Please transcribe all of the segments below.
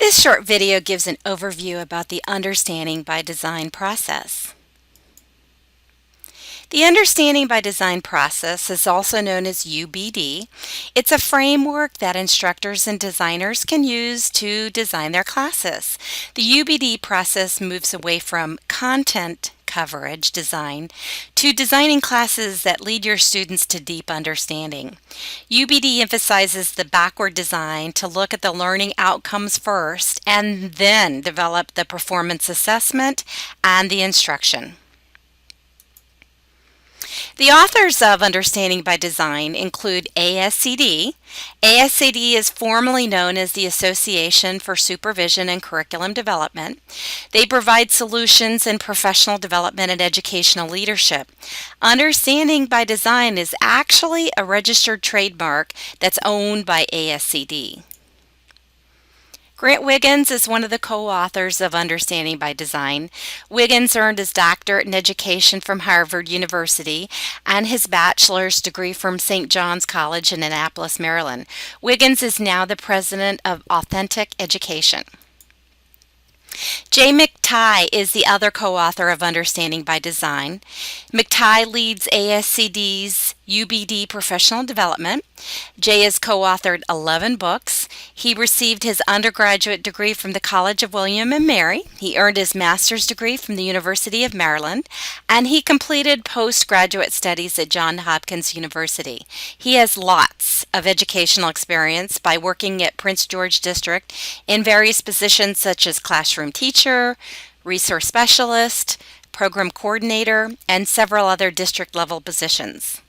This short video gives an overview about the Understanding by Design process. The Understanding by Design process is also known as UbD. It's a framework that instructors and designers can use to design their classes. The UbD process moves away from content coverage design to designing classes that lead your students to deep understanding. UbD emphasizes the backward design to look at the learning outcomes first and then develop the performance assessment and the instruction. The authors of Understanding by Design include ASCD. ASCD is formally known as the Association for Supervision and Curriculum Development. They provide solutions in professional development and educational leadership. Understanding by Design is actually a registered trademark that's owned by ASCD. Grant Wiggins is one of the co-authors of Understanding by Design. Wiggins earned his doctorate in education from Harvard University and his bachelor's degree from St. John's College in Annapolis, Maryland. Wiggins is now the president of Authentic Education. Jay McTighe is the other co-author of Understanding by Design. McTighe leads ASCD's UbD Professional Development. Jay has co-authored 11 books. He received his undergraduate degree from the College of William and Mary. He earned his master's degree from the University of Maryland, and he completed postgraduate studies at Johns Hopkins University. He has lots of educational experience by working at Prince George District in various positions such as classroom teacher, resource specialist, program coordinator, and several other district-level positions.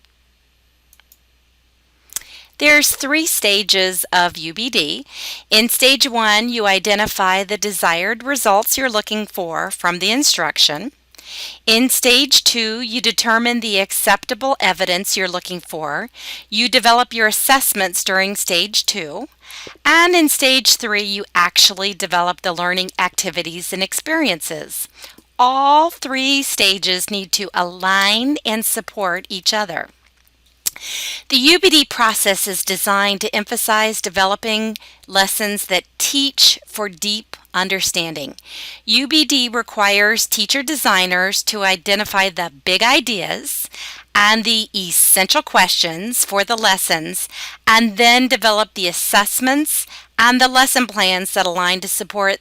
There's 3 stages of UbD. In stage 1, you identify the desired results you're looking for from the instruction. In stage 2, you determine the acceptable evidence you're looking for. You develop your assessments during stage 2. And in stage 3, you actually develop the learning activities and experiences. All 3 stages need to align and support each other. The UbD process is designed to emphasize developing lessons that teach for deep understanding. UbD requires teacher designers to identify the big ideas and the essential questions for the lessons, and then develop the assessments and the lesson plans that align to support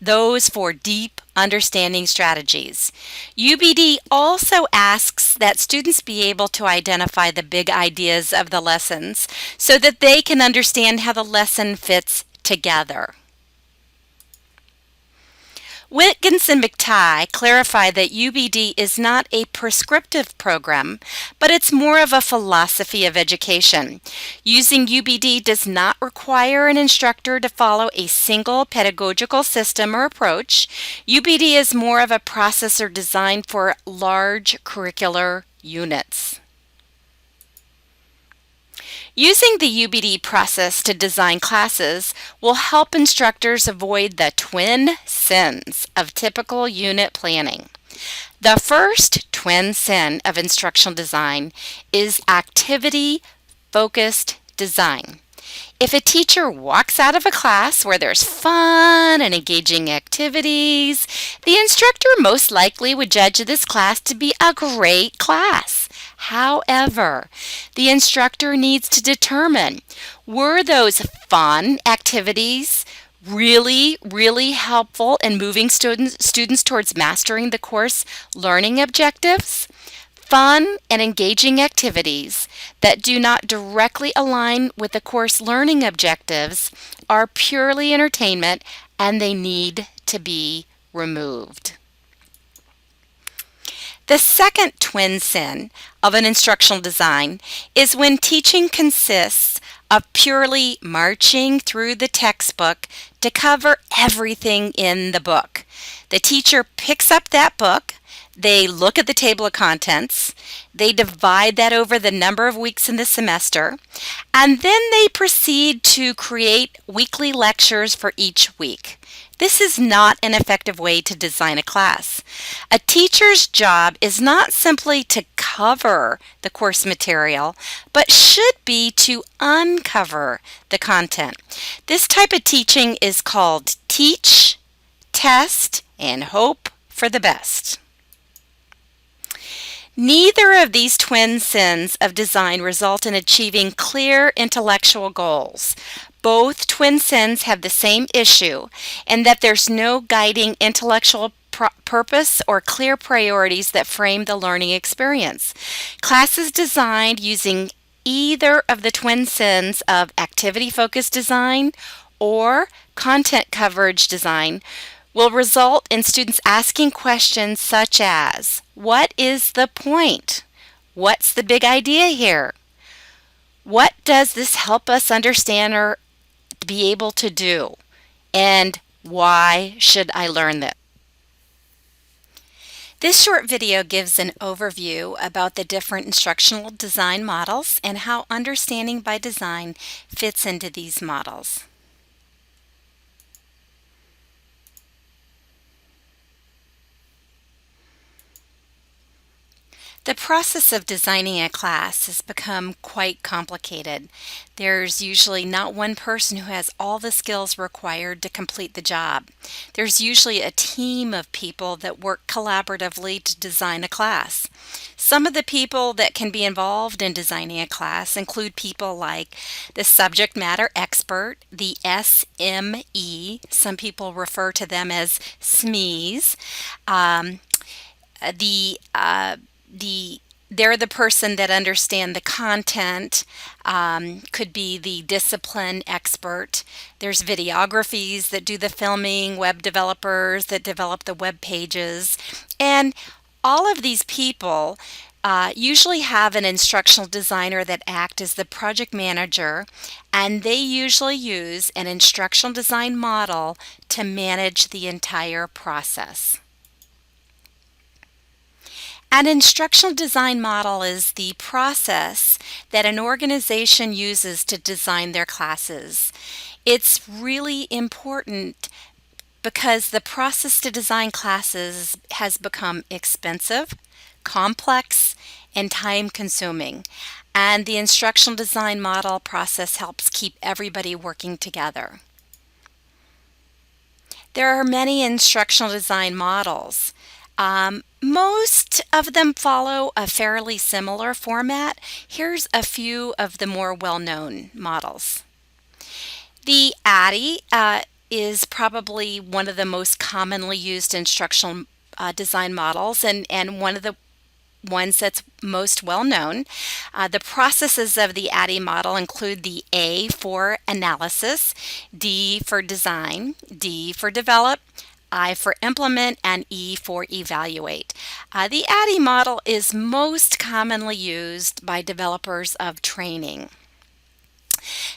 those for deep understanding strategies. UbD also asks that students be able to identify the big ideas of the lessons so that they can understand how the lesson fits together. Wiggins and McTighe clarify that UbD is not a prescriptive program, but it's more of a philosophy of education. Using UbD does not require an instructor to follow a single pedagogical system or approach. UbD is more of a processor designed for large curricular units. Using the UbD process to design classes will help instructors avoid the twin sins of typical unit planning. The first twin sin of instructional design is activity-focused design. If a teacher walks out of a class where there's fun and engaging activities, the instructor most likely would judge this class to be a great class. However, the instructor needs to determine, were those fun activities really helpful in moving students towards mastering the course learning objectives? Fun and engaging activities that do not directly align with the course learning objectives are purely entertainment, and they need to be removed. The second twin sin of an instructional design is when teaching consists of purely marching through the textbook to cover everything in the book. The teacher picks up that book, they look at the table of contents, they divide that over the number of weeks in the semester, and then they proceed to create weekly lectures for each week. This is not an effective way to design a class. A teacher's job is not simply to cover the course material, but should be to uncover the content. This type of teaching is called Teach, test, and hope for the best. Neither of these twin sins of design result in achieving clear intellectual goals. Both twin sins have the same issue, in that there's no guiding intellectual purpose or clear priorities that frame the learning experience. Classes designed using either of the twin sins of activity-focused design or content coverage design will result in students asking questions such as, what is the point? What's the big idea here? What does this help us understand or be able to do? And why should I learn this? This short video gives an overview about the different instructional design models and how understanding by design fits into these models. The process of designing a class has become quite complicated. There's usually not one person who has all the skills required to complete the job. There's usually a team of people that work collaboratively to design a class. Some of the people that can be involved in designing a class include people like the subject matter expert, the SME, some people refer to them as SMEs, they're the person that understand the content, could be the discipline expert. There's videographies that do the filming, web developers that develop the web pages, and all of these people usually have an instructional designer that act as the project manager, and they usually use an instructional design model to manage the entire process. An instructional design model is the process that an organization uses to design their classes. It's really important because the process to design classes has become expensive, complex, and time-consuming, and the instructional design model process helps keep everybody working together. There are many instructional design models. Most of them follow a fairly similar format. Here's a few of the more well-known models. The ADDIE is probably one of the most commonly used instructional design models and one of the ones that's most well known. The processes of the ADDIE model include the A for analysis, D for design, D for develop, I for implement, and E for evaluate. The ADDIE model is most commonly used by developers of training.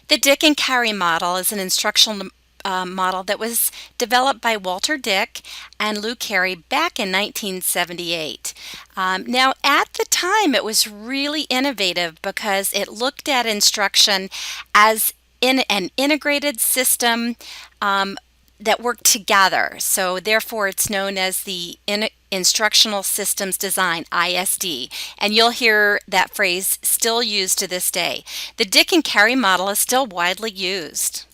The Dick and Carey model is an instructional model that was developed by Walter Dick and Lou Carey back in 1978. Now, at the time, it was really innovative because it looked at instruction as in an integrated system that work together. So therefore it's known as the Instructional Systems Design, ISD, and you'll hear that phrase still used to this day. The Dick and Carey model is still widely used.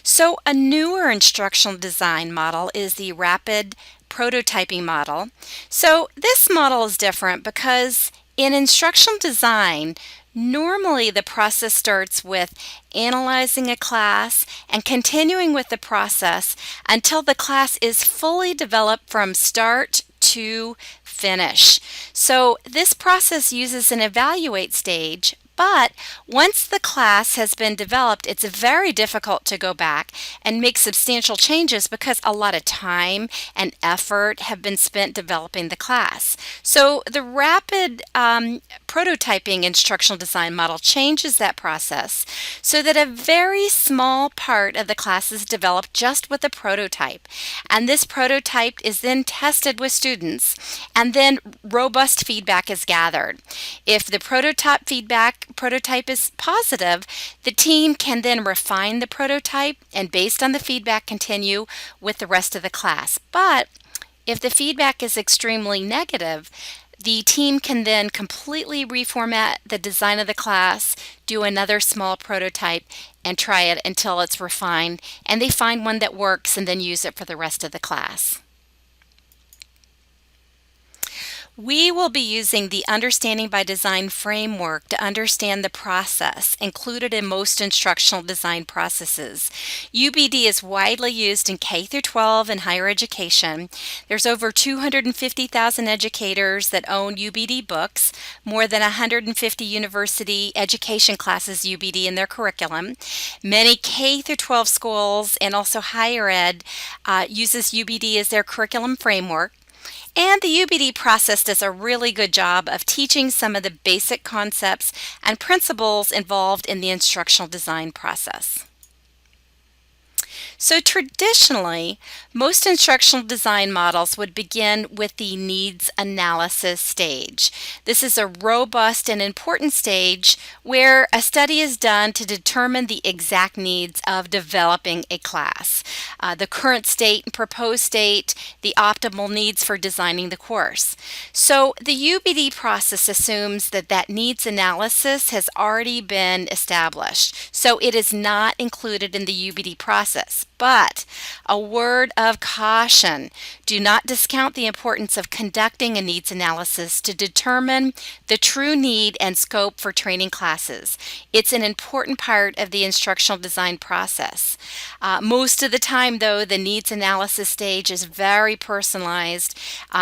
So a newer instructional design model is the rapid prototyping model. So this model is different because in instructional design, normally the process starts with analyzing a class and continuing with the process until the class is fully developed from start to finish. So this process uses an evaluate stage, but once the class has been developed, it's very difficult to go back and make substantial changes because a lot of time and effort have been spent developing the class. So the rapid prototyping instructional design model changes that process so that a very small part of the class is developed just with a prototype. And this prototype is then tested with students, and then robust feedback is gathered. If the prototype is positive, the team can then refine the prototype and based on the feedback continue with the rest of the class. But if the feedback is extremely negative, The team can then completely reformat the design of the class, do another small prototype, and try it until it's refined, and they find one that works and then use it for the rest of the class. We will be using the Understanding by Design framework to understand the process included in most instructional design processes. UBD is widely used in K through 12 and higher education. There's over 250,000 educators that own UBD books, more than 150 university education classes UBD in their curriculum. Many K through 12 schools and also higher ed uses UBD as their curriculum framework. And the UBD process does a really good job of teaching some of the basic concepts and principles involved in the instructional design process. So traditionally, most instructional design models would begin with the needs analysis stage. This is a robust and important stage where a study is done to determine the exact needs of developing a class, the current state and proposed state, the optimal needs for designing the course. So the UBD process assumes that that needs analysis has already been established, so it is not included in the UBD process. But a word of caution, do not discount the importance of conducting a needs analysis to determine the true need and scope for training classes. It's an important part of the instructional design process. Most of the time, though, the needs analysis stage is very personalized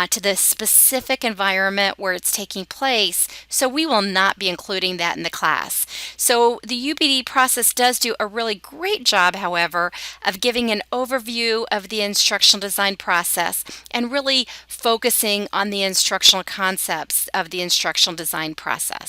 to the specific environment where it's taking place, so we will not be including that in the class. So the UBD process does do a really great job, however, of giving an overview of the instructional design process and really focusing on the instructional concepts of the instructional design process.